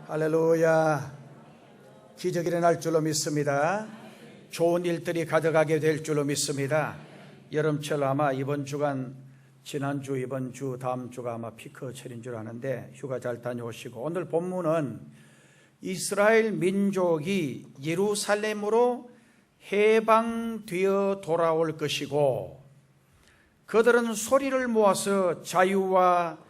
할렐루야. 기적이 일어날 줄로 믿습니다. 좋은 일들이 가져가게 될 줄로 믿습니다. 여름철 아마 이번 주간, 지난주, 이번 주, 다음 주가 아마 피크철인 줄 아는데 휴가 잘 다녀오시고, 오늘 본문은 이스라엘 민족이 예루살렘으로 해방되어 돌아올 것이고, 그들은 소리를 모아서 자유와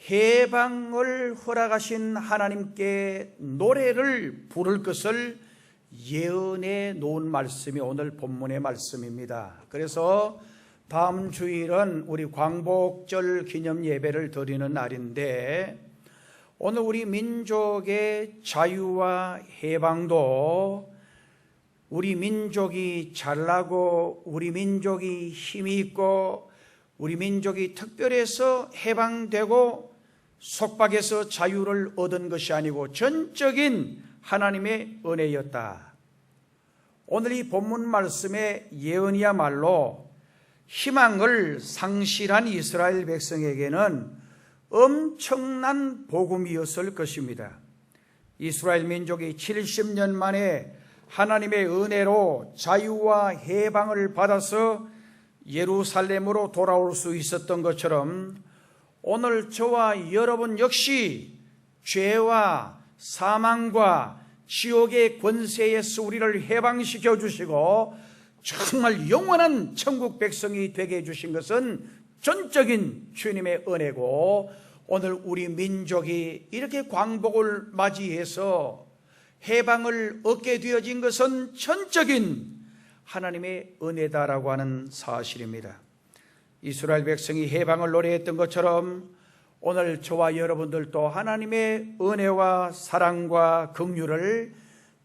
해방을 허락하신 하나님께 노래를 부를 것을 예언해 놓은 말씀이 오늘 본문의 말씀입니다. 그래서 다음 주일은 우리 광복절 기념 예배를 드리는 날인데, 오늘 우리 민족의 자유와 해방도 우리 민족이 잘나고 우리 민족이 힘이 있고 우리 민족이 특별해서 해방되고 속박에서 자유를 얻은 것이 아니고 전적인 하나님의 은혜였다. 오늘 이 본문 말씀의 예언이야말로 희망을 상실한 이스라엘 백성에게는 엄청난 복음이었을 것입니다. 이스라엘 민족이 70년 만에 하나님의 은혜로 자유와 해방을 받아서 예루살렘으로 돌아올 수 있었던 것처럼, 오늘 저와 여러분 역시 죄와 사망과 지옥의 권세에서 우리를 해방시켜 주시고 정말 영원한 천국 백성이 되게 해주신 것은 전적인 주님의 은혜고, 오늘 우리 민족이 이렇게 광복을 맞이해서 해방을 얻게 되어진 것은 전적인 하나님의 은혜다라고 하는 사실입니다. 이스라엘 백성이 해방을 노래했던 것처럼 오늘 저와 여러분들도 하나님의 은혜와 사랑과 긍휼을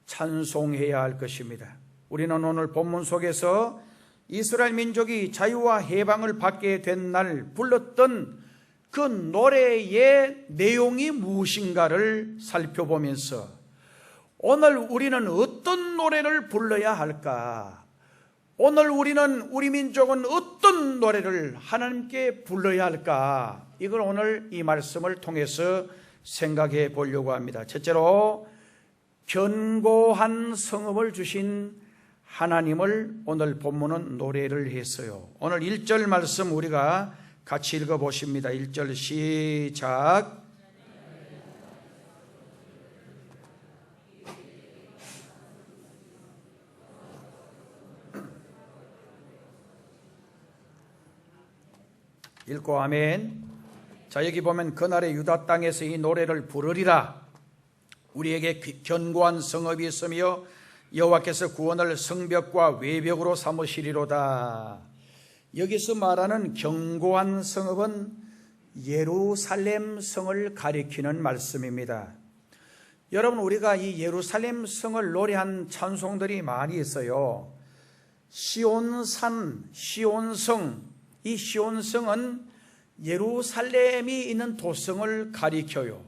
찬송해야 할 것입니다. 우리는 오늘 본문 속에서 이스라엘 민족이 자유와 해방을 받게 된 날 불렀던 그 노래의 내용이 무엇인가를 살펴보면서 오늘 우리는 어떤 노래를 불러야 할까? 오늘 우리 민족은 어떤 노래를 하나님께 불러야 할까? 이걸 오늘 이 말씀을 통해서 생각해 보려고 합니다. 첫째로, 견고한 성읍을 주신 하나님을 오늘 본문은 노래를 했어요. 오늘 1절 말씀 우리가 같이 읽어보십니다. 1절 시작. 읽고 아멘. 자, 여기 보면 그날의 유다 땅에서 이 노래를 부르리라. 우리에게 견고한 성읍이 있으며 여호와께서 구원을 성벽과 외벽으로 삼으시리로다. 여기서 말하는 견고한 성읍은 예루살렘 성을 가리키는 말씀입니다. 여러분, 우리가 이 예루살렘 성을 노래한 찬송들이 많이 있어요. 시온산, 시온성. 이 시온성은 예루살렘이 있는 도성을 가리켜요.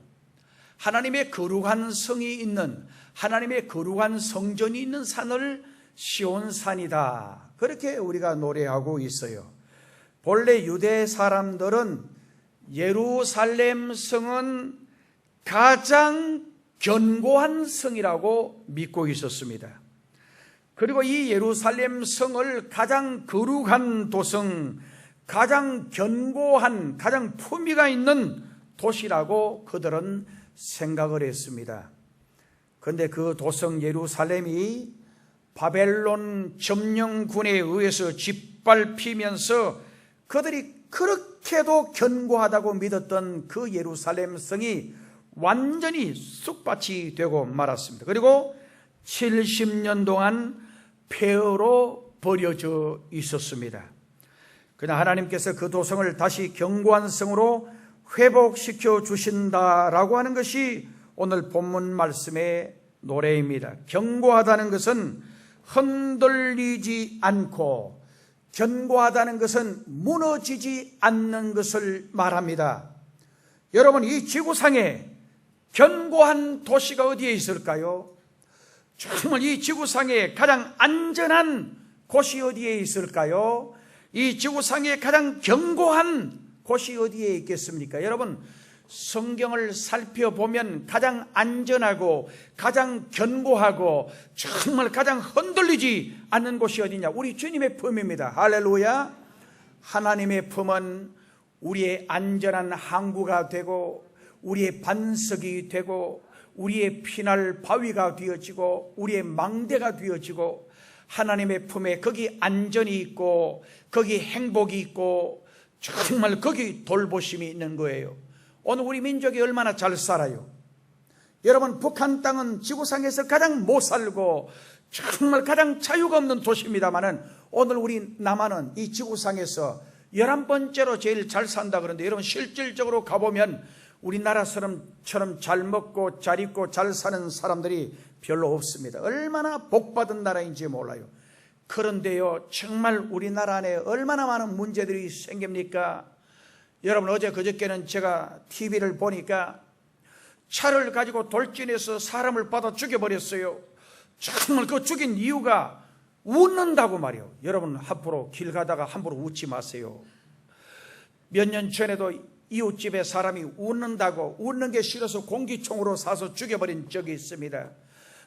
하나님의 거룩한 성이 있는, 하나님의 거룩한 성전이 있는 산을 시온산이다, 그렇게 우리가 노래하고 있어요. 본래 유대 사람들은 예루살렘 성은 가장 견고한 성이라고 믿고 있었습니다. 그리고 이 예루살렘 성을 가장 거룩한 도성, 가장 견고한, 가장 품위가 있는 도시라고 그들은 생각을 했습니다. 그런데 그 도성 예루살렘이 바벨론 점령군에 의해서 짓밟히면서 그들이 그렇게도 견고하다고 믿었던 그 예루살렘 성이 완전히 쑥밭이 되고 말았습니다. 그리고 70년 동안 폐허로 버려져 있었습니다. 그러나 하나님께서 그 도성을 다시 견고한 성으로 회복시켜 주신다라고 하는 것이 오늘 본문 말씀의 노래입니다. 견고하다는 것은 흔들리지 않고, 견고하다는 것은 무너지지 않는 것을 말합니다. 여러분, 이 지구상에 견고한 도시가 어디에 있을까요? 정말 이 지구상에 가장 안전한 곳이 어디에 있을까요? 이 지구상에 가장 견고한 곳이 어디에 있겠습니까? 여러분, 성경을 살펴보면 가장 안전하고 가장 견고하고 정말 가장 흔들리지 않는 곳이 어디냐? 우리 주님의 품입니다. 할렐루야. 하나님의 품은 우리의 안전한 항구가 되고 우리의 반석이 되고 우리의 피날 바위가 되어지고 우리의 망대가 되어지고 하나님의 품에 거기 안전이 있고 거기 행복이 있고 정말 거기 돌보심이 있는 거예요. 오늘 우리 민족이 얼마나 잘 살아요. 여러분, 북한 땅은 지구상에서 가장 못 살고 정말 가장 자유가 없는 도시입니다마는 오늘 우리 남한은 이 지구상에서 11번째로 제일 잘 산다 그러는데 여러분, 실질적으로 가보면 우리나라처럼 잘 먹고 잘 입고 잘 사는 사람들이 별로 없습니다. 얼마나 복받은 나라인지 몰라요. 그런데요, 정말 우리나라 안에 얼마나 많은 문제들이 생깁니까? 여러분, 어제 그저께는 제가 TV를 보니까 차를 가지고 돌진해서 사람을 받아 죽여버렸어요. 정말 그 죽인 이유가 웃는다고 말이에요. 여러분, 앞으로 길 가다가 함부로 웃지 마세요. 몇 년 전에도 이웃집에 사람이 웃는다고, 웃는 게 싫어서 공기총으로 쏴서 죽여버린 적이 있습니다.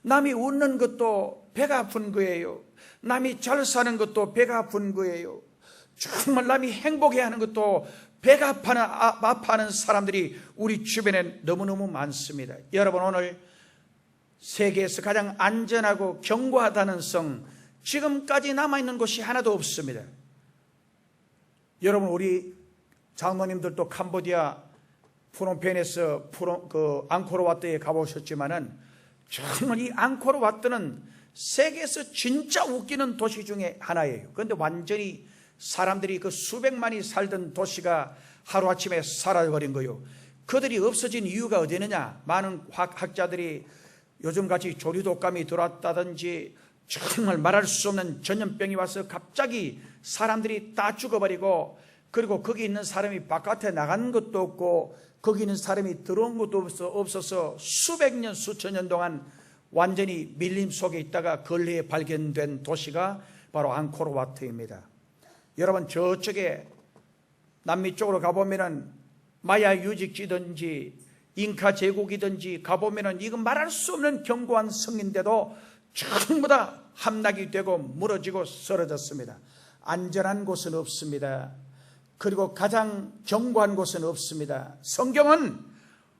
남이 웃는 것도 배가 아픈 거예요. 남이 잘 사는 것도 배가 아픈 거예요. 정말 남이 행복해하는 것도 배가 아파하는 사람들이 우리 주변에 너무너무 많습니다. 여러분, 오늘 세계에서 가장 안전하고 견고하다는 성, 지금까지 남아있는 곳이 하나도 없습니다. 여러분, 우리 장로님들도 캄보디아 프놈펜에서 앙코르와트에 가보셨지만은 정말 이 앙코르와트는 세계에서 진짜 웃기는 도시 중에 하나예요. 그런데 완전히 사람들이 그 수백만이 살던 도시가 하루아침에 사라져버린 거예요. 그들이 없어진 이유가 어디 있느냐? 많은 학자들이 요즘같이 조류독감이 들어왔다든지 정말 말할 수 없는 전염병이 와서 갑자기 사람들이 다 죽어버리고, 그리고 거기 있는 사람이 바깥에 나간 것도 없고 거기 있는 사람이 들어온 것도 없어서 수백 년 수천 년 동안 완전히 밀림 속에 있다가 근래에 발견된 도시가 바로 앙코르와트입니다. 여러분, 저쪽에 남미 쪽으로 가보면은 마야 유적지든지 잉카 제국이든지 가보면은 이건 말할 수 없는 견고한 성인데도 전부 다 함락이 되고 무너지고 쓰러졌습니다. 안전한 곳은 없습니다. 그리고 가장 견고한 곳은 없습니다. 성경은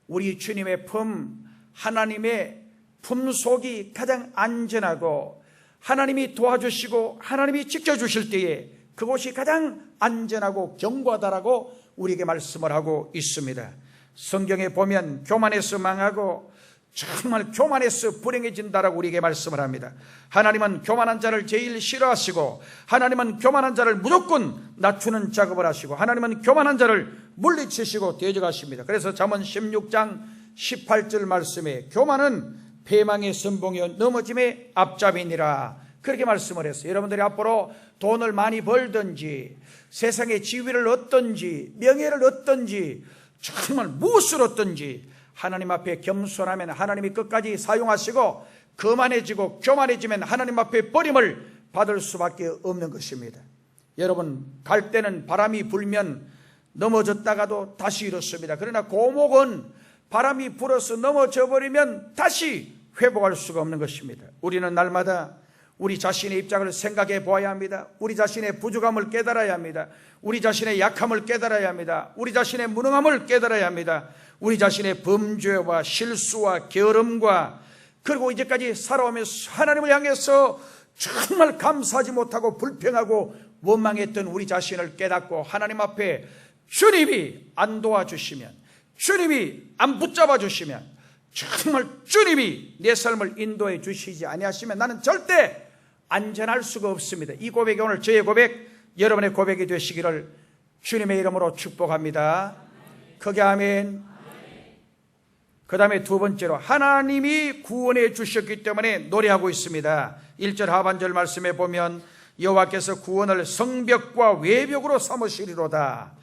우리 주님의 품, 하나님의 품속이 가장 안전하고 하나님이 도와주시고 하나님이 지켜주실 때에 그곳이 가장 안전하고 견고하다라고 우리에게 말씀을 하고 있습니다. 성경에 보면 교만해서 망하고 정말 교만해서 불행해진다라고 우리에게 말씀을 합니다. 하나님은 교만한 자를 제일 싫어하시고 하나님은 교만한 자를 무조건 낮추는 작업을 하시고 하나님은 교만한 자를 물리치시고 대적하십니다. 그래서 잠언 16장 18절 말씀에 교만은 패망의 선봉이요 넘어짐의 앞잡이니라, 그렇게 말씀을 했어요. 여러분들이 앞으로 돈을 많이 벌든지 세상의 지위를 얻든지 명예를 얻든지 정말 무엇을 얻든지 하나님 앞에 겸손하면 하나님이 끝까지 사용하시고 거만해지고 교만해지면 하나님 앞에 버림을 받을 수밖에 없는 것입니다. 여러분, 갈 때는 바람이 불면 넘어졌다가도 다시 일어섭니다. 그러나 고목은 바람이 불어서 넘어져 버리면 다시 회복할 수가 없는 것입니다. 우리는 날마다 우리 자신의 입장을 생각해 보아야 합니다. 우리 자신의 부족함을 깨달아야 합니다. 우리 자신의 약함을 깨달아야 합니다. 우리 자신의 무능함을 깨달아야 합니다. 우리 자신의 범죄와 실수와 게으름과 그리고 이제까지 살아오면서 하나님을 향해서 정말 감사하지 못하고 불평하고 원망했던 우리 자신을 깨닫고 하나님 앞에 주님이 안 도와주시면, 주님이 안 붙잡아 주시면, 정말 주님이 내 삶을 인도해 주시지 아니하시면 나는 절대 안전할 수가 없습니다. 이 고백이 오늘 저의 고백, 여러분의 고백이 되시기를 주님의 이름으로 축복합니다. 크게 아멘. 그 다음에 두 번째로 하나님이 구원해 주셨기 때문에 노래하고 있습니다. 1절 하반절 말씀에 보면 여호와께서 구원을 성벽과 외벽으로 삼으시리로다.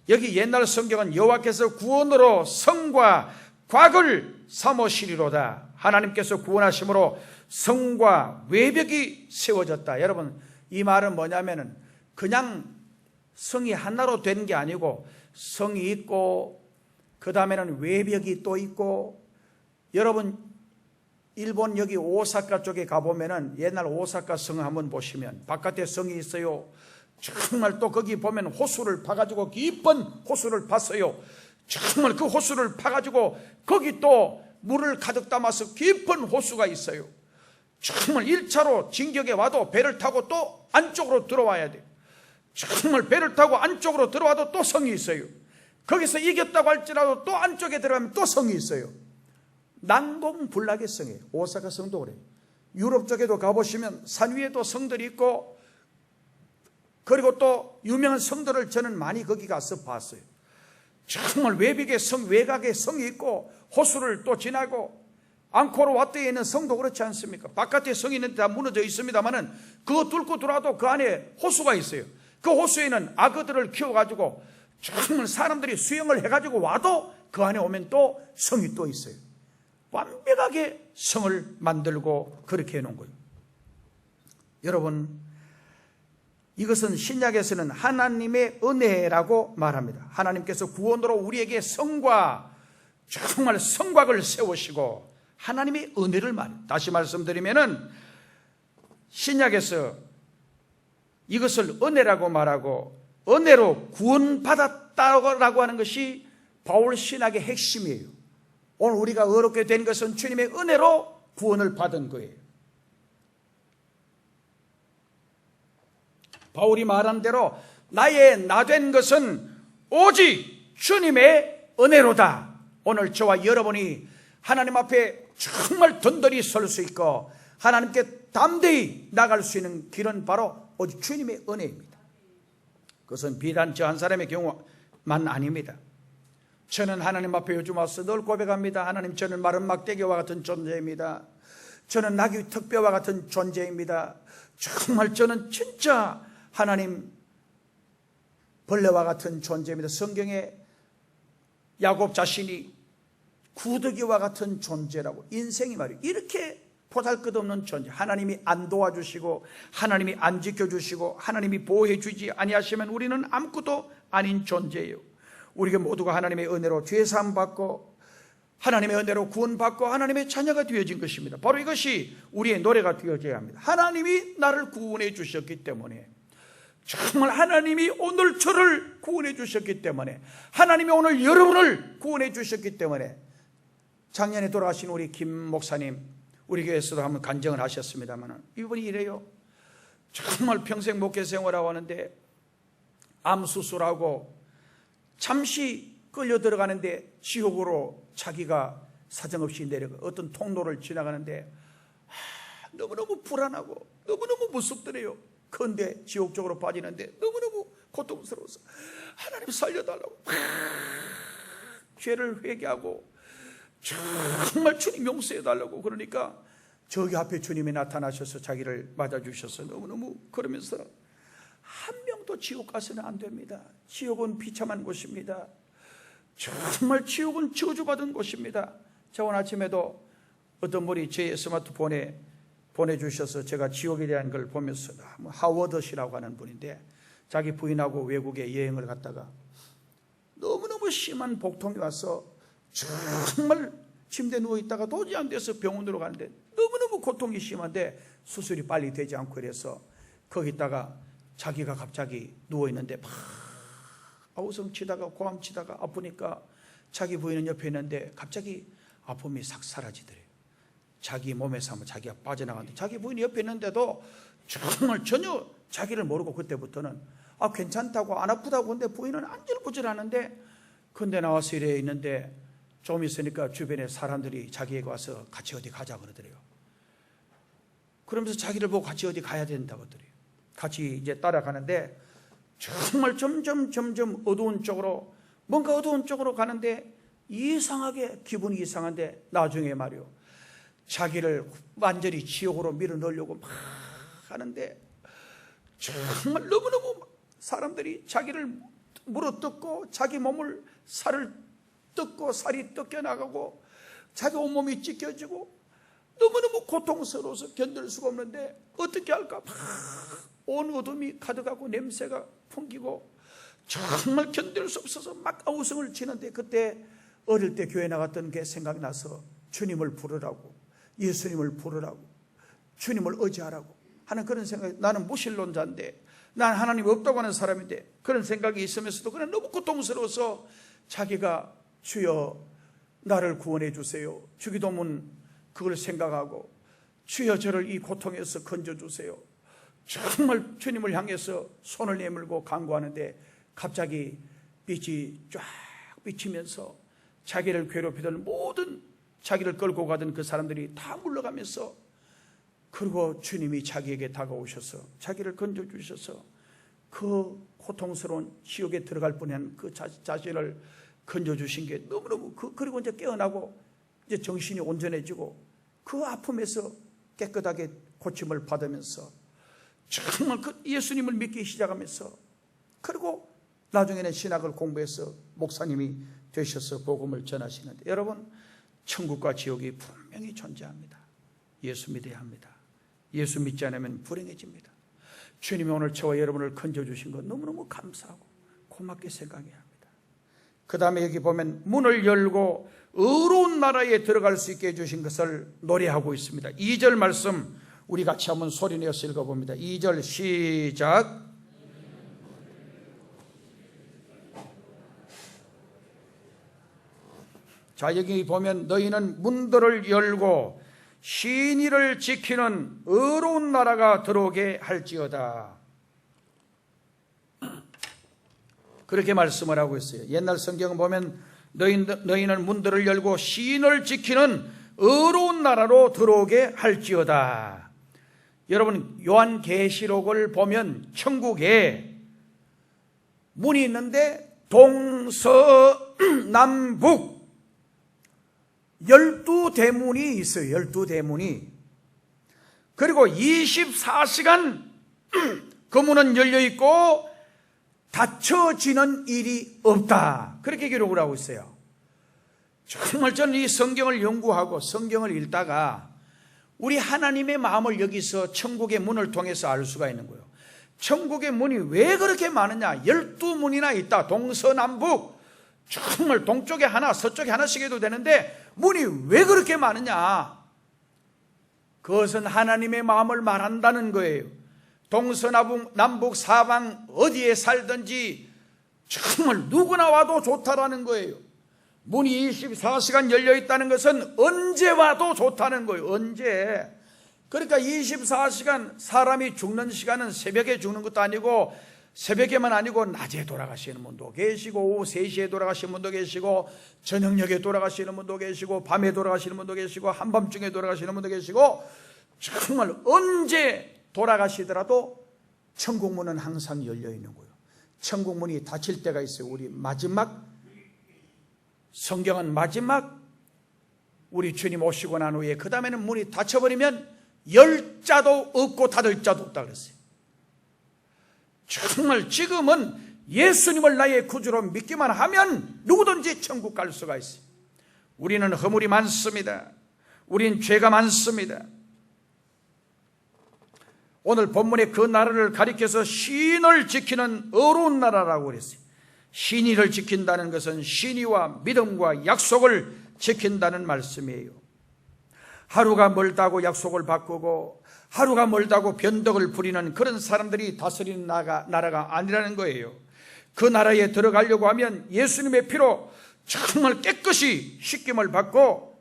여기 옛날 성경은 여호와께서 구원으로 성과 곽을 삼으시리로다. 하나님께서 구원하심으로 성과 외벽이 세워졌다. 여러분, 이 말은 뭐냐면은 그냥 성이 하나로 된 게 아니고 성이 있고 그 다음에는 외벽이 또 있고, 여러분 일본 여기 오사카 쪽에 가보면은 옛날 오사카 성 한번 보시면 바깥에 성이 있어요. 정말 또 거기 보면 호수를 파가지고 깊은 호수를 봤어요. 정말 그 호수를 파가지고 거기 또 물을 가득 담아서 깊은 호수가 있어요. 정말 1차로 진격에 와도 배를 타고 또 안쪽으로 들어와야 돼요. 정말 배를 타고 안쪽으로 들어와도 또 성이 있어요. 거기서 이겼다고 할지라도 또 안쪽에 들어가면 또 성이 있어요. 난공불락의 성이에요. 오사카 성도 그래요. 유럽 쪽에도 가보시면 산 위에도 성들이 있고, 그리고 또 유명한 성들을 저는 많이 거기 가서 봤어요. 정말 외벽의 성, 외곽의 성이 있고, 호수를 또 지나고, 앙코르와트에 있는 성도 그렇지 않습니까? 바깥에 성이 있는데 다 무너져 있습니다만은 그거 뚫고 들어와도 그 안에 호수가 있어요. 그 호수에는 악어들을 키워가지고 정말 사람들이 수영을 해가지고 와도 그 안에 오면 또 성이 또 있어요. 완벽하게 성을 만들고 그렇게 해놓은 거예요. 여러분, 이것은 신약에서는 하나님의 은혜라고 말합니다. 하나님께서 구원으로 우리에게 성과, 정말 성곽을 세우시고 하나님의 은혜를 말해요. 다시 말씀드리면은 신약에서 이것을 은혜라고 말하고 은혜로 구원받았다고 하는 것이 바울 신학의 핵심이에요. 오늘 우리가 의롭게 된 것은 주님의 은혜로 구원을 받은 거예요. 바울이 말한 대로 나의 나 된 것은 오직 주님의 은혜로다. 오늘 저와 여러분이 하나님 앞에 정말 든든히 설 수 있고 하나님께 담대히 나갈 수 있는 길은 바로 오직 주님의 은혜입니다. 그것은 비단 저 한 사람의 경우만 아닙니다. 저는 하나님 앞에 요즘 와서 늘 고백합니다. 하나님, 저는 마른 막대기와 같은 존재입니다. 저는 나귀 턱뼈와 같은 존재입니다. 정말 저는 진짜 하나님 벌레와 같은 존재입니다. 성경에 야곱 자신이 구더기와 같은 존재라고, 인생이 말이에요. 이렇게 보잘것없는 존재, 하나님이 안 도와주시고 하나님이 안 지켜주시고 하나님이 보호해 주지 아니하시면 우리는 아무것도 아닌 존재예요. 우리가 모두가 하나님의 은혜로 죄사함 받고 하나님의 은혜로 구원받고 하나님의 자녀가 되어진 것입니다. 바로 이것이 우리의 노래가 되어져야 합니다. 하나님이 나를 구원해 주셨기 때문에, 정말 하나님이 오늘 저를 구원해 주셨기 때문에, 하나님이 오늘 여러분을 구원해 주셨기 때문에, 작년에 돌아가신 우리 김 목사님, 우리 교회에서도 한번 간증을 하셨습니다만 이분이 이래요. 정말 평생 목회 생활하고 하는데 암 수술하고 잠시 끌려 들어가는데 지옥으로 자기가 사정없이 내려가 어떤 통로를 지나가는데 너무너무 불안하고 너무너무 무섭더래요. 그런데 지옥 쪽으로 빠지는데 너무너무 고통스러워서 하나님 살려달라고 죄를 회개하고 정말 주님 용서해달라고, 그러니까 저기 앞에 주님이 나타나셔서 자기를 맞아주셔서 너무너무, 그러면서 한 명도 지옥 가서는 안 됩니다. 지옥은 비참한 곳입니다. 정말 지옥은 저주받은 곳입니다. 자, 오늘 아침에도 어떤 분이 제 스마트폰에 보내주셔서 제가 지옥에 대한 걸 보면서, 하워드 씨라고 하는 분인데 자기 부인하고 외국에 여행을 갔다가 너무너무 심한 복통이 와서 정말 침대에 누워있다가 도저히 안 돼서 병원으로 가는데 너무너무 고통이 심한데 수술이 빨리 되지 않고 그래서 거기다가 자기가 갑자기 누워있는데 막 아우성치다가 고함치다가 아프니까 자기 부인은 옆에 있는데 갑자기 아픔이 싹 사라지더래요. 자기 몸에서 한번 자기가 빠져나갔는데 자기 부인이 옆에 있는데도 정말 전혀 자기를 모르고 그때부터는 괜찮다고 안 아프다고, 근데 부인은 안절부절하는데, 근데 나와서 이래 있는데 좀 있으니까 주변에 사람들이 자기에게 와서 같이 어디 가자 그러더래요. 그러면서 자기를 보고 같이 어디 가야 된다고 하더래요. 같이 이제 따라가는데 정말 점점 어두운 쪽으로, 뭔가 어두운 쪽으로 가는데 이상하게 기분이 이상한데 나중에 말이요, 자기를 완전히 지옥으로 밀어 넣으려고 막 하는데 정말 너무너무 사람들이 자기를 물어뜯고 자기 몸을 살을 뜯고 살이 뜯겨나가고 자기 온몸이 찢겨지고 너무너무 고통스러워서 견딜 수가 없는데 어떻게 할까, 막 온 어둠이 가득하고 냄새가 풍기고 정말 견딜 수 없어서 막 아우성을 치는데, 그때 어릴 때 교회 나갔던 게 생각이 나서 주님을 부르라고, 예수님을 부르라고, 주님을 의지하라고 하는 그런 생각이, 나는 무신론자인데, 난 하나님 없다고 하는 사람인데, 그런 생각이 있으면서도 그냥 너무 고통스러워서 자기가 주여 나를 구원해 주세요, 주기도문 그걸 생각하고 주여 저를 이 고통에서 건져주세요, 정말 주님을 향해서 손을 내밀고 간구하는데 갑자기 빛이 쫙 비치면서 자기를 괴롭히던 모든, 자기를 끌고 가던 그 사람들이 다 물러가면서, 그리고 주님이 자기에게 다가오셔서 자기를 건져주셔서 그 고통스러운 지옥에 들어갈 뻔한 그 자신을 건져주신 게 너무너무, 그리고 이제 깨어나고 이제 정신이 온전해지고 그 아픔에서 깨끗하게 고침을 받으면서 정말 그 예수님을 믿기 시작하면서, 그리고 나중에는 신학을 공부해서 목사님이 되셔서 복음을 전하시는데, 여러분, 천국과 지옥이 분명히 존재합니다. 예수 믿어야 합니다. 예수 믿지 않으면 불행해집니다. 주님이 오늘 저와 여러분을 건져주신 것 너무너무 감사하고 고맙게 생각해야 합니다. 그 다음에 여기 보면 문을 열고 의로운 나라에 들어갈 수 있게 해주신 것을 노래하고 있습니다. 2절 말씀 우리 같이 한번 소리내어서 읽어봅니다. 2절 시작. 자, 여기 보면 너희는 문들을 열고 신의를 지키는 의로운 나라가 들어오게 할지어다. 그렇게 말씀을 하고 있어요. 옛날 성경을 보면 너희는 문들을 열고 신을 지키는 의로운 나라로 들어오게 할지어다. 여러분, 요한계시록을 보면 천국에 문이 있는데 동서남북 12대문이 있어요. 12대문이. 그리고 24시간 그 문은 열려있고 닫혀지는 일이 없다. 그렇게 기록을 하고 있어요. 정말 저는 이 성경을 연구하고 성경을 읽다가 우리 하나님의 마음을 여기서 천국의 문을 통해서 알 수가 있는 거예요. 천국의 문이 왜 그렇게 많으냐? 12문이나 있다. 동서남북. 정말 동쪽에 하나, 서쪽에 하나씩 해도 되는데 문이 왜 그렇게 많으냐? 그것은 하나님의 마음을 말한다는 거예요. 동서남북 사방 어디에 살든지 정말 누구나 와도 좋다라는 거예요. 문이 24시간 열려 있다는 것은 언제 와도 좋다는 거예요. 언제. 그러니까 24시간, 사람이 죽는 시간은 새벽에 죽는 것도 아니고 새벽에만 아니고 낮에 돌아가시는 분도 계시고, 오후 3시에 돌아가시는 분도 계시고, 저녁녘에 돌아가시는 분도 계시고, 밤에 돌아가시는 분도 계시고, 한밤중에 돌아가시는 분도 계시고, 정말 언제 돌아가시더라도 천국문은 항상 열려 있는 거예요. 천국문이 닫힐 때가 있어요. 우리 마지막, 성경은 마지막 우리 주님 오시고 난 후에 그 다음에는 문이 닫혀버리면 열 자도 없고 닫을 자도 없다 그랬어요. 정말 지금은 예수님을 나의 구주로 믿기만 하면 누구든지 천국 갈 수가 있어요. 우리는 허물이 많습니다. 우린 죄가 많습니다. 오늘 본문에 그 나라를 가리켜서 신을 지키는 의로운 나라라고 그랬어요. 신의를 지킨다는 것은 신의와 믿음과 약속을 지킨다는 말씀이에요. 하루가 멀다고 약속을 바꾸고 하루가 멀다고 변덕을 부리는 그런 사람들이 다스리는 나라가 아니라는 거예요. 그 나라에 들어가려고 하면 예수님의 피로 정말 깨끗이 씻김을 받고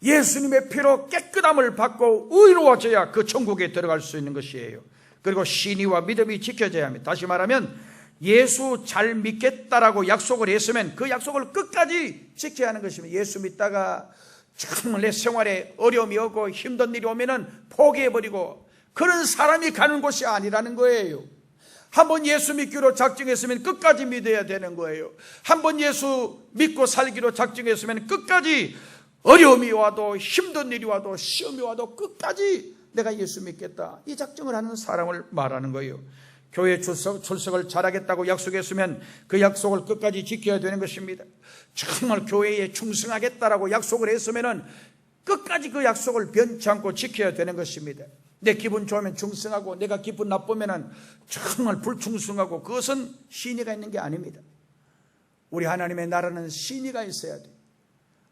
예수님의 피로 깨끗함을 받고 의로워져야 그 천국에 들어갈 수 있는 것이에요. 그리고 신의와 믿음이 지켜져야 합니다. 다시 말하면 예수 잘 믿겠다라고 약속을 했으면 그 약속을 끝까지 지켜야 하는 것입니다. 예수 믿다가 정말 내 생활에 어려움이 오고 힘든 일이 오면은 포기해버리고 그런 사람이 가는 곳이 아니라는 거예요. 한번 예수 믿기로 작정했으면 끝까지 믿어야 되는 거예요. 한번 예수 믿고 살기로 작정했으면 끝까지 어려움이 와도 힘든 일이 와도 시험이 와도 끝까지 내가 예수 믿겠다, 이 작정을 하는 사람을 말하는 거예요. 교회 출석을 잘하겠다고 약속했으면 그 약속을 끝까지 지켜야 되는 것입니다. 정말 교회에 충성하겠다라고 약속을 했으면 끝까지 그 약속을 변치 않고 지켜야 되는 것입니다. 내 기분 좋으면 충성하고 내가 기분 나쁘면 정말 불충성하고, 그것은 신의가 있는 게 아닙니다. 우리 하나님의 나라는 신의가 있어야 돼요.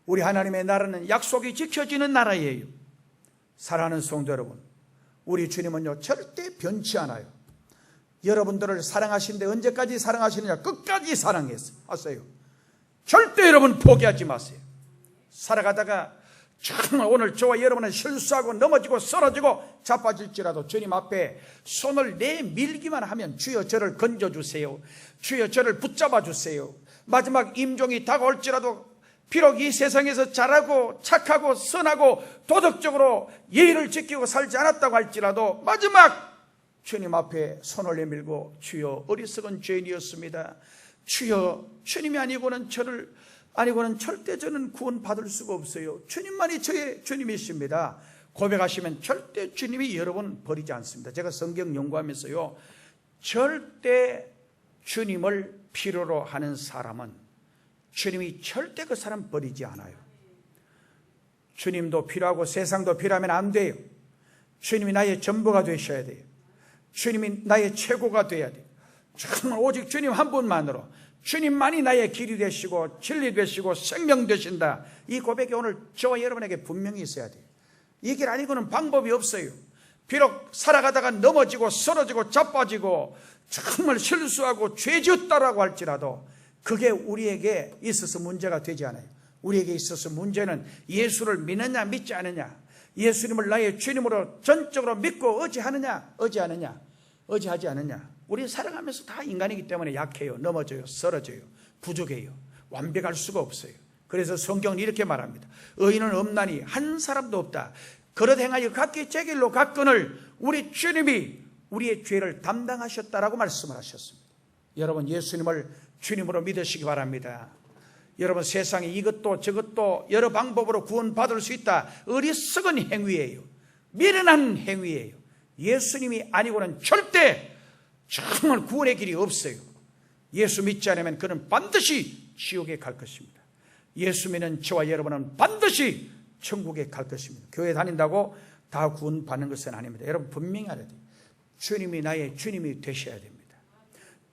우리 하나님의 나라는 약속이 지켜지는 나라예요. 사랑하는 성도 여러분, 우리 주님은요 절대 변치 않아요. 여러분들을 사랑하시는데 언제까지 사랑하시느냐? 끝까지 사랑하세요. 절대 여러분 포기하지 마세요. 살아가다가 정말 오늘 저와 여러분은 실수하고 넘어지고 쓰러지고 자빠질지라도 주님 앞에 손을 내밀기만 하면 주여 저를 건져주세요, 주여 저를 붙잡아 주세요. 마지막 임종이 다가올지라도 비록 이 세상에서 잘하고 착하고 선하고 도덕적으로 예의를 지키고 살지 않았다고 할지라도 마지막 주님 앞에 손을 내밀고 주여 어리석은 죄인이었습니다, 주여 주님이 아니고는 절대 저는 구원받을 수가 없어요, 주님만이 저의 주님이십니다 고백하시면 절대 주님이 여러분 버리지 않습니다. 제가 성경 연구하면서요 절대 주님을 필요로 하는 사람은 주님이 절대 그 사람 버리지 않아요. 주님도 필요하고 세상도 필요하면 안 돼요. 주님이 나의 전부가 되셔야 돼요. 주님이 나의 최고가 돼야 돼요. 정말 오직 주님 한 분만으로, 주님만이 나의 길이 되시고 진리 되시고 생명 되신다, 이 고백이 오늘 저와 여러분에게 분명히 있어야 돼요. 이 길 아니고는 방법이 없어요. 비록 살아가다가 넘어지고 쓰러지고 자빠지고 정말 실수하고 죄 지었다라고 할지라도 그게 우리에게 있어서 문제가 되지 않아요. 우리에게 있어서 문제는 예수를 믿느냐 믿지 않느냐, 예수님을 나의 주님으로 전적으로 믿고 의지하지 않느냐. 우리 살아가면서 다 인간이기 때문에 약해요, 넘어져요, 쓰러져요, 부족해요, 완벽할 수가 없어요. 그래서 성경은 이렇게 말합니다. 의인은 없나니 한 사람도 없다. 그릇 행하여 각기 제 길로 갔거늘 우리 주님이 우리의 죄를 담당하셨다라고 말씀을 하셨습니다. 여러분 예수님을 주님으로 믿으시기 바랍니다. 여러분 세상에 이것도 저것도 여러 방법으로 구원받을 수 있다, 어리석은 행위예요. 미련한 행위예요. 예수님이 아니고는 절대 정말 구원의 길이 없어요. 예수 믿지 않으면 그는 반드시 지옥에 갈 것입니다. 예수 믿는 저와 여러분은 반드시 천국에 갈 것입니다. 교회 다닌다고 다 구원받는 것은 아닙니다. 여러분 분명히 알아야 돼요. 주님이 나의 주님이 되셔야 됩니다.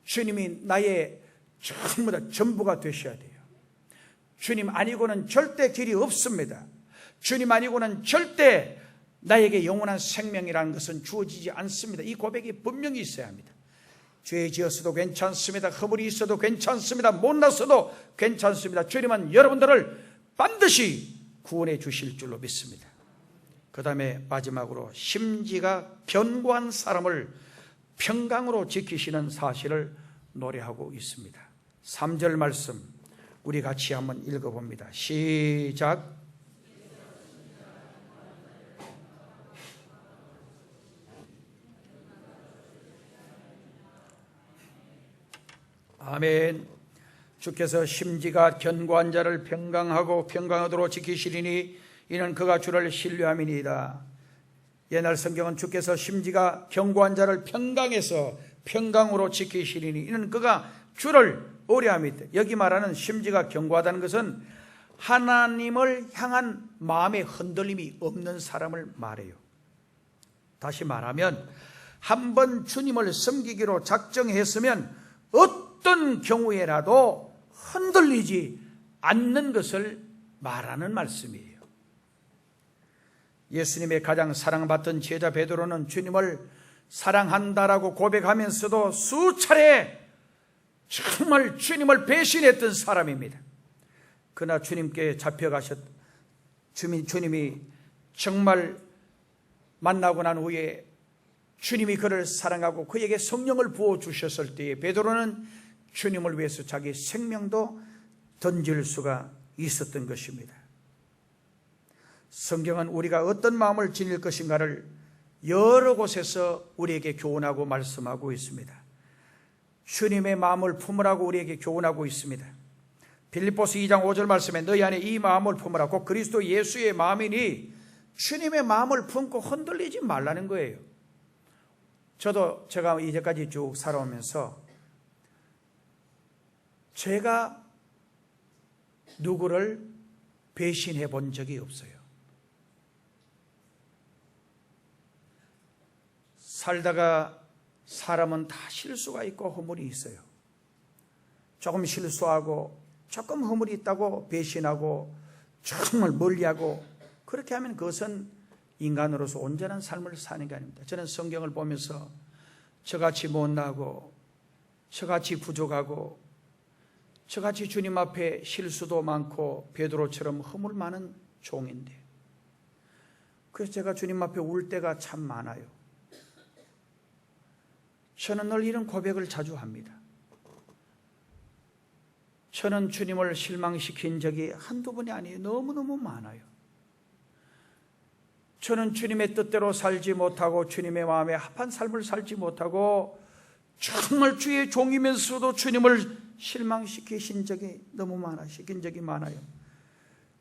주님이 나의 전부 다 전부가 되셔야 돼요. 주님 아니고는 절대 길이 없습니다. 주님 아니고는 절대 나에게 영원한 생명이라는 것은 주어지지 않습니다. 이 고백이 분명히 있어야 합니다. 죄 지었어도 괜찮습니다. 허물이 있어도 괜찮습니다. 못났어도 괜찮습니다. 주님은 여러분들을 반드시 구원해 주실 줄로 믿습니다. 그 다음에 마지막으로 심지가 견고한 사람을 평강으로 지키시는 사실을 노래하고 있습니다. 3절 말씀 우리 같이 한번 읽어봅니다. 시작. 아멘. 주께서 심지가 견고한 자를 평강하고 평강하도록 지키시리니 이는 그가 주를 신뢰함이니이다. 옛날 성경은 주께서 심지가 견고한 자를 평강해서 평강으로 지키시리니 이는 그가 주를 의뢰함이다. 여기 말하는 심지가 견고하다는 것은 하나님을 향한 마음의 흔들림이 없는 사람을 말해요. 다시 말하면 한번 주님을 섬기기로 작정했으면 어떤 경우에라도 흔들리지 않는 것을 말하는 말씀이에요. 예수님의 가장 사랑받던 제자 베드로는 주님을 사랑한다라고 고백하면서도 수차례 정말 주님을 배신했던 사람입니다. 그러나 주님께 주님이 정말 만나고 난 후에 주님이 그를 사랑하고 그에게 성령을 부어주셨을 때에 베드로는 주님을 위해서 자기 생명도 던질 수가 있었던 것입니다. 성경은 우리가 어떤 마음을 지닐 것인가를 여러 곳에서 우리에게 교훈하고 말씀하고 있습니다. 주님의 마음을 품으라고 우리에게 교훈하고 있습니다. 빌립보서 2장 5절 말씀에 너희 안에 이 마음을 품으라 곧 그리스도 예수의 마음이니 주님의 마음을 품고 흔들리지 말라는 거예요. 제가 이제까지 쭉 살아오면서 제가 누구를 배신해 본 적이 없어요. 살다가 사람은 다 실수가 있고 허물이 있어요. 조금 실수하고 조금 허물이 있다고 배신하고 정말 멀리하고, 그렇게 하면 그것은 인간으로서 온전한 삶을 사는 게 아닙니다. 저는 성경을 보면서 저같이 못나고, 저같이 부족하고, 저같이 주님 앞에 실수도 많고 베드로처럼 허물 많은 종인데, 그래서 제가 주님 앞에 울 때가 참 많아요. 저는 늘 이런 고백을 자주 합니다. 저는 주님을 실망시킨 적이 한두 번이 아니에요. 너무너무 많아요. 저는 주님의 뜻대로 살지 못하고 주님의 마음에 합한 삶을 살지 못하고 정말 주의 종이면서도 주님을 실망시키신 적이 너무 많아요. 시킨 적이 많아요.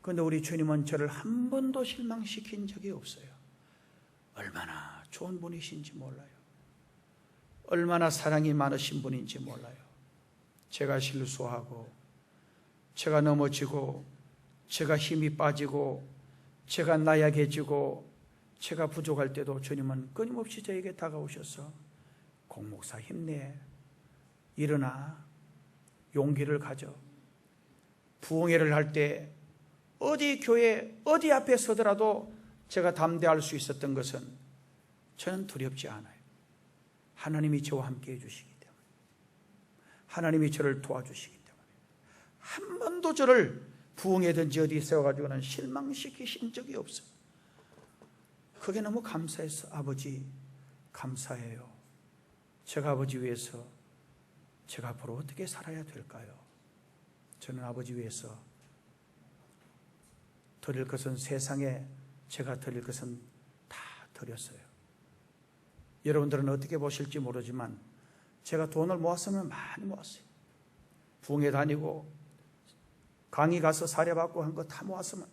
그런데 우리 주님은 저를 한 번도 실망시킨 적이 없어요. 얼마나 좋은 분이신지 몰라요. 얼마나 사랑이 많으신 분인지 몰라요. 제가 실수하고, 제가 넘어지고, 제가 힘이 빠지고, 제가 나약해지고, 제가 부족할 때도 주님은 끊임없이 저에게 다가오셔서 공 목사 힘내, 일어나, 용기를 가져. 부흥회를 할 때 어디 교회 어디 앞에 서더라도 제가 담대할 수 있었던 것은 저는 두렵지 않아요. 하나님이 저와 함께 해주시기 때문에, 하나님이 저를 도와주시기 때문에 한 번도 저를 부흥회든지 어디 세워가지고는 실망시키신 적이 없어요. 그게 너무 감사해서 아버지 감사해요. 제가 아버지 위해서 제가 앞으로 어떻게 살아야 될까요? 저는 아버지 위해서 드릴 것은, 세상에 제가 드릴 것은 다 드렸어요. 여러분들은 어떻게 보실지 모르지만 제가 돈을 모았으면 많이 모았어요. 부흥회 다니고 강의 가서 사례받고 한 거 다 모았으면.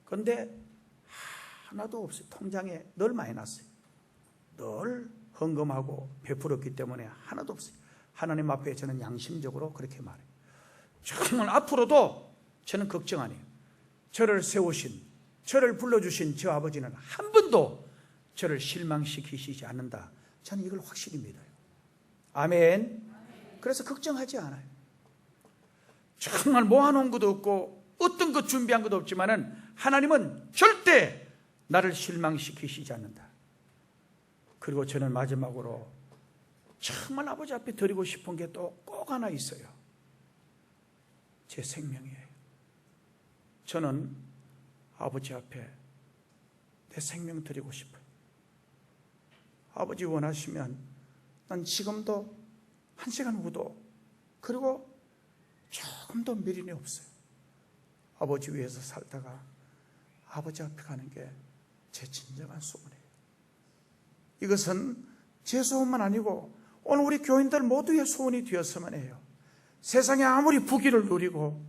그런데 하나도 없어요. 통장에 늘 많이 났어요. 늘 헌금하고 베풀었기 때문에 하나도 없어요. 하나님 앞에 저는 양심적으로 그렇게 말해요. 정말 앞으로도 저는 걱정 안 해요. 저를 세우신, 저를 불러주신 저 아버지는 한 번도 저를 실망시키시지 않는다. 저는 이걸 확실히 믿어요. 아멘. 그래서 걱정하지 않아요. 정말 모아놓은 것도 없고 어떤 것 준비한 것도 없지만은 하나님은 절대 나를 실망시키시지 않는다. 그리고 저는 마지막으로 정말 아버지 앞에 드리고 싶은 게 또 꼭 하나 있어요. 제 생명이에요. 저는 아버지 앞에 내 생명 드리고 싶어요. 아버지 원하시면 난 지금도 한 시간 후도, 그리고 조금도 미련이 없어요. 아버지 위해서 살다가 아버지 앞에 가는 게 제 진정한 소원이에요. 이것은 제 소원만 아니고 오늘 우리 교인들 모두의 소원이 되었으면 해요. 세상에 아무리 부귀를 누리고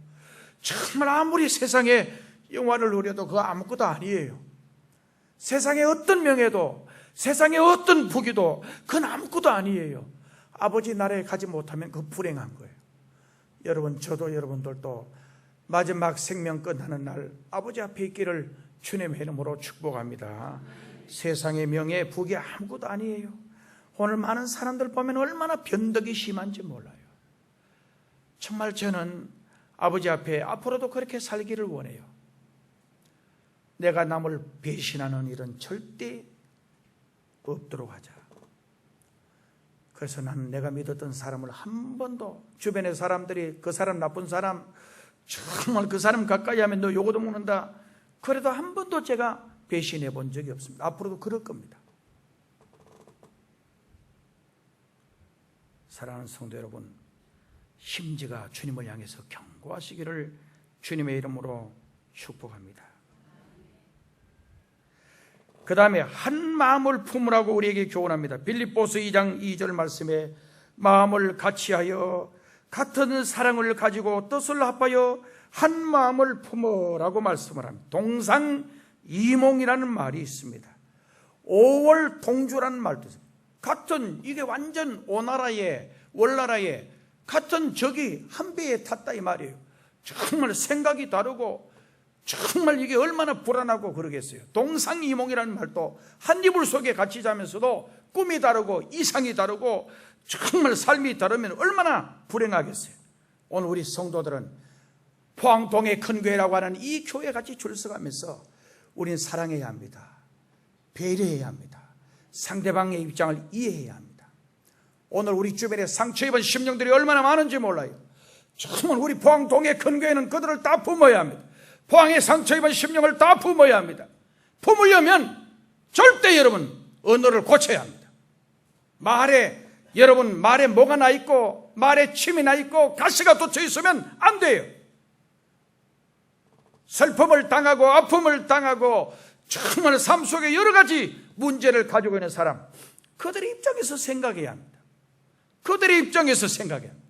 정말 아무리 세상에 영화를 누려도 그거 아무것도 아니에요. 세상에 어떤 명예도, 세상에 어떤 부귀도 그건 아무것도 아니에요. 아버지 나라에 가지 못하면 그거 불행한 거예요. 여러분, 저도 여러분들도 마지막 생명 끝나는 날 아버지 앞에 있기를 주님의 이름으로 축복합니다. 세상의 명예, 부귀 아무것도 아니에요. 오늘 많은 사람들 보면 얼마나 변덕이 심한지 몰라요. 정말 저는 아버지 앞에 앞으로도 그렇게 살기를 원해요. 내가 남을 배신하는 일은 절대 없도록 하자. 그래서 나는 내가 믿었던 사람을 한 번도, 주변의 사람들이 그 사람 나쁜 사람, 정말 그 사람 가까이 하면 너 요거도 먹는다, 그래도 한 번도 제가 배신해 본 적이 없습니다. 앞으로도 그럴 겁니다. 사랑하는 성도 여러분, 심지가 주님을 향해서 견고하시기를 주님의 이름으로 축복합니다. 그 다음에 한 마음을 품으라고 우리에게 교훈합니다. 빌립보서 2장 2절 말씀에 마음을 같이하여 같은 사랑을 가지고 뜻을 합하여 한 마음을 품으라고 말씀을 합니다. 동상이몽이라는 말이 있습니다. 오월동주라는 말도 있습니다. 같은, 이게 완전 오나라에 월나라에 같은 적이 한 배에 탔다 이 말이에요. 정말 생각이 다르고 정말 이게 얼마나 불안하고 그러겠어요. 동상이몽이라는 말도 한 이불 속에 같이 자면서도 꿈이 다르고 이상이 다르고 정말 삶이 다르면 얼마나 불행하겠어요. 오늘 우리 성도들은 포항동의 큰 교회라고 하는 이 교회 같이 줄 서가면서 우리는 사랑해야 합니다. 배려해야 합니다. 상대방의 입장을 이해해야 합니다. 오늘 우리 주변에 상처 입은 심령들이 얼마나 많은지 몰라요. 정말 우리 포항동의 큰 교회는 그들을 다 품어야 합니다. 포항의 상처 입은 심령을 다 품어야 합니다. 품으려면 절대 여러분 언어를 고쳐야 합니다. 여러분 말에 뭐가 나 있고 말에 침이 나 있고 가시가 돋쳐 있으면 안 돼요. 슬픔을 당하고 아픔을 당하고 정말 삶 속에 여러 가지 문제를 가지고 있는 사람, 그들의 입장에서 생각해야 합니다. 그들의 입장에서 생각해야 합니다.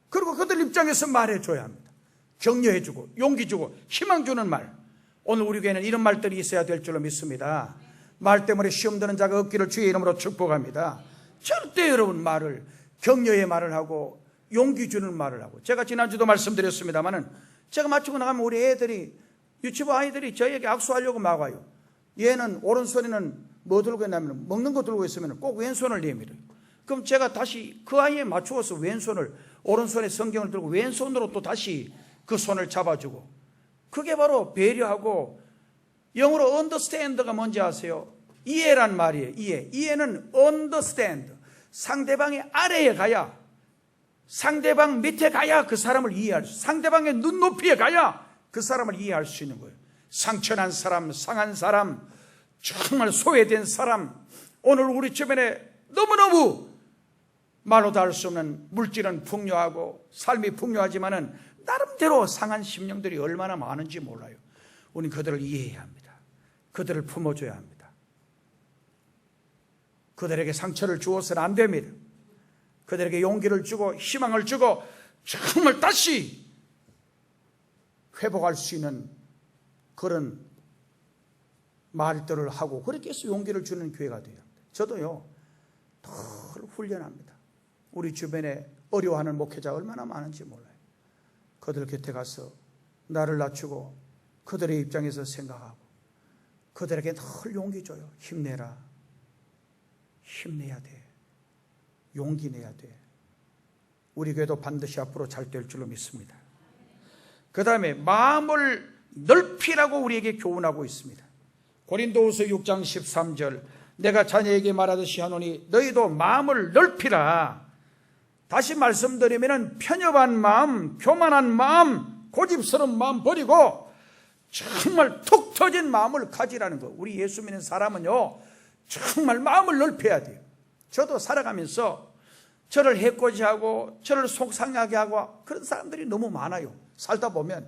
그리고 그들 입장에서 말해줘야 합니다. 격려해주고 용기주고 희망주는 말. 오늘 우리 교회는 이런 말들이 있어야 될 줄로 믿습니다. 말 때문에 시험 드는 자가 없기를 주의 이름으로 축복합니다. 절대 여러분 격려의 말을 하고 용기 주는 말을 하고, 제가 지난주도 말씀드렸습니다마는 제가 맞추고 나가면 우리 애들이, 유치부 아이들이 저에게 악수하려고 막 와요. 얘는 오른손에는 뭐 들고 있냐면 먹는 거 들고 있으면 꼭 왼손을 내밀어요. 그럼 제가 다시 그 아이에 맞추어서 오른손에 성경을 들고 왼손으로 또 다시 그 손을 잡아주고, 그게 바로 배려하고, 영어로 understand가 뭔지 아세요? 이해란 말이에요. 이해는 understand. 상대방의 아래에 가야, 상대방 밑에 가야 그 사람을 이해할 수, 상대방의 눈높이에 가야 그 사람을 이해할 수 있는 거예요. 상처난 사람, 상한 사람, 정말 소외된 사람, 오늘 우리 주변에 너무너무 말로 다 할 수 없는 물질은 풍요하고 삶이 풍요하지만은 나름대로 상한 심령들이 얼마나 많은지 몰라요. 우리는 그들을 이해해야 합니다. 그들을 품어줘야 합니다. 그들에게 상처를 주어서는 안 됩니다. 그들에게 용기를 주고 희망을 주고 정말 다시 회복할 수 있는 그런 말들을 하고, 그렇게 해서 용기를 주는 교회가 돼야 합니다. 저도요, 늘 훈련합니다. 우리 주변에 어려워하는 목회자 얼마나 많은지 몰라요. 그들 곁에 가서 나를 낮추고 그들의 입장에서 생각하고 그들에게 늘 용기 줘요. 힘내라. 힘내야 돼. 용기 내야 돼. 우리 교회도 반드시 앞으로 잘 될 줄로 믿습니다. 그 다음에 마음을 넓히라고 우리에게 교훈하고 있습니다. 고린도후서 6장 13절, 내가 자녀에게 말하듯이 하노니 너희도 마음을 넓히라. 다시 말씀드리면 편협한 마음, 교만한 마음, 고집스러운 마음 버리고 정말 툭 터진 마음을 가지라는 거. 우리 예수 믿는 사람은요, 정말 마음을 넓혀야 돼요. 저도 살아가면서 저를 해코지하고 저를 속상하게 하고 그런 사람들이 너무 많아요. 살다 보면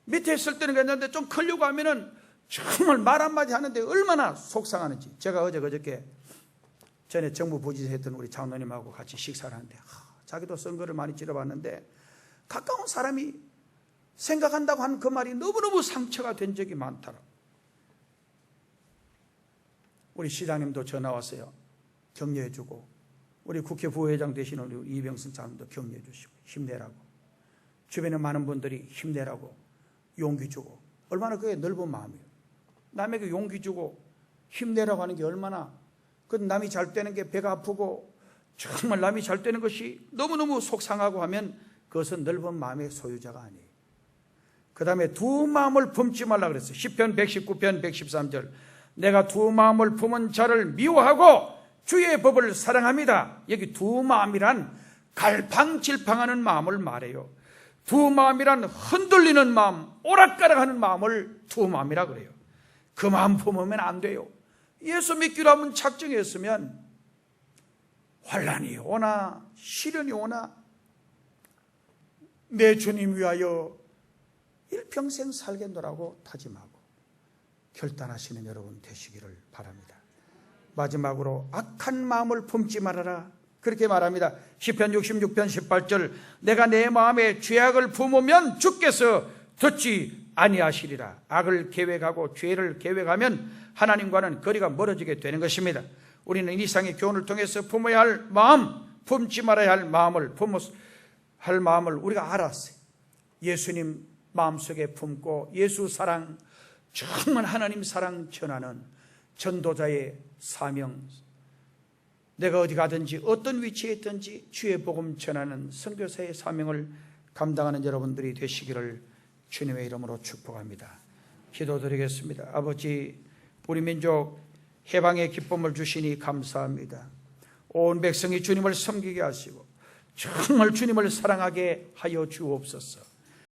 밑에 있을 때는 괜찮은데 좀 크려고 하면은 정말 말 한마디 하는데 얼마나 속상하는지. 제가 그저께 전에 정부 부지사 했던 우리 장로님하고 같이 식사를 하는데 자기도 선거를 많이 치러봤는데 가까운 사람이 생각한다고 한 그 말이 너무너무 상처가 된 적이 많더라고요. 우리 시장님도 전화 왔어요. 격려해주고, 우리 국회 부회장 되시는 우리 이병승 장님도 격려해주시고 힘내라고, 주변에 많은 분들이 힘내라고 용기 주고, 얼마나 그게 넓은 마음이에요. 남에게 용기 주고 힘내라고 하는 게 얼마나, 그 남이 잘 되는 게 배가 아프고 정말 남이 잘 되는 것이 너무너무 속상하고 하면 그것은 넓은 마음의 소유자가 아니에요. 그 다음에 두 마음을 품지 말라 그랬어요. 시편 119편 113절, 내가 두 마음을 품은 자를 미워하고 주의 법을 사랑합니다. 여기 두 마음이란 갈팡질팡하는 마음을 말해요. 두 마음이란 흔들리는 마음, 오락가락하는 마음을 두 마음이라 그래요. 그 마음 품으면 안 돼요. 예수 믿기로 하면 작정했으면 환난이 오나 시련이 오나 내 주님 위하여 일평생 살겠노라고 다짐하고 결단하시는 여러분 되시기를 바랍니다. 마지막으로 악한 마음을 품지 말아라, 그렇게 말합니다. 시편 66편 18절, 내가 내 마음에 죄악을 품으면 주께서 듣지 아니하시리라. 악을 계획하고 죄를 계획하면 하나님과는 거리가 멀어지게 되는 것입니다. 우리는 이 이상의 교훈을 통해서 품어야 할 마음, 품지 말아야 할 마음을 우리가 알았어요. 예수님 마음속에 품고 예수 사랑, 정말 하나님 사랑 전하는 전도자의 사명, 내가 어디 가든지 어떤 위치에 있든지 주의 복음 전하는 선교사의 사명을 감당하는 여러분들이 되시기를 주님의 이름으로 축복합니다. 기도드리겠습니다. 아버지, 우리 민족 해방의 기쁨을 주시니 감사합니다. 온 백성이 주님을 섬기게 하시고 정말 주님을 사랑하게 하여 주옵소서.